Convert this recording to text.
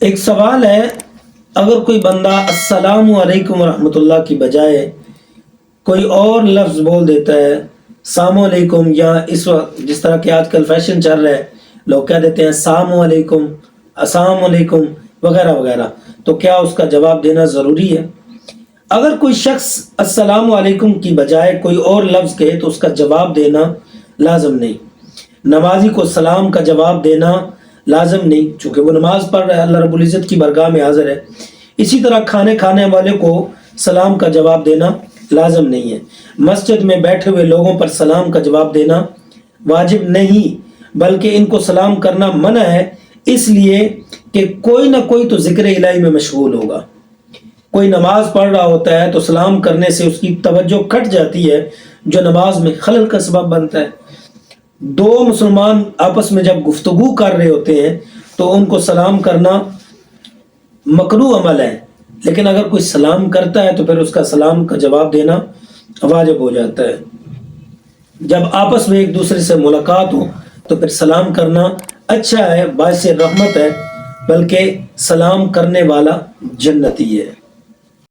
ایک سوال ہے، اگر کوئی بندہ السلام علیکم ورحمۃ اللہ کی بجائے کوئی اور لفظ بول دیتا ہے، السلام علیکم، یا اس وقت جس طرح کہ آج کل فیشن چل رہا ہے، لوگ کہہ دیتے ہیں السلام علیکم، السلام علیکم وغیرہ وغیرہ، تو کیا اس کا جواب دینا ضروری ہے؟ اگر کوئی شخص السلام علیکم کی بجائے کوئی اور لفظ کہے تو اس کا جواب دینا لازم نہیں۔ نمازی کو سلام کا جواب دینا لازم نہیں، چونکہ وہ نماز پڑھ رہا ہے، اللہ رب العزت کی بارگاہ میں حاضر ہے۔ اسی طرح کھانے والے کو سلام کا جواب دینا لازم نہیں ہے۔ مسجد میں بیٹھے ہوئے لوگوں پر سلام کا جواب دینا واجب نہیں، بلکہ ان کو سلام کرنا منع ہے، اس لیے کہ کوئی نہ کوئی تو ذکر الہی میں مشغول ہوگا۔ کوئی نماز پڑھ رہا ہوتا ہے تو سلام کرنے سے اس کی توجہ کٹ جاتی ہے، جو نماز میں خلل کا سبب بنتا ہے۔ دو مسلمان آپس میں جب گفتگو کر رہے ہوتے ہیں تو ان کو سلام کرنا مکروہ عمل ہے، لیکن اگر کوئی سلام کرتا ہے تو پھر اس کا سلام کا جواب دینا واجب ہو جاتا ہے۔ جب آپس میں ایک دوسرے سے ملاقات ہو تو پھر سلام کرنا اچھا ہے، باعث رحمت ہے، بلکہ سلام کرنے والا جنتی ہے۔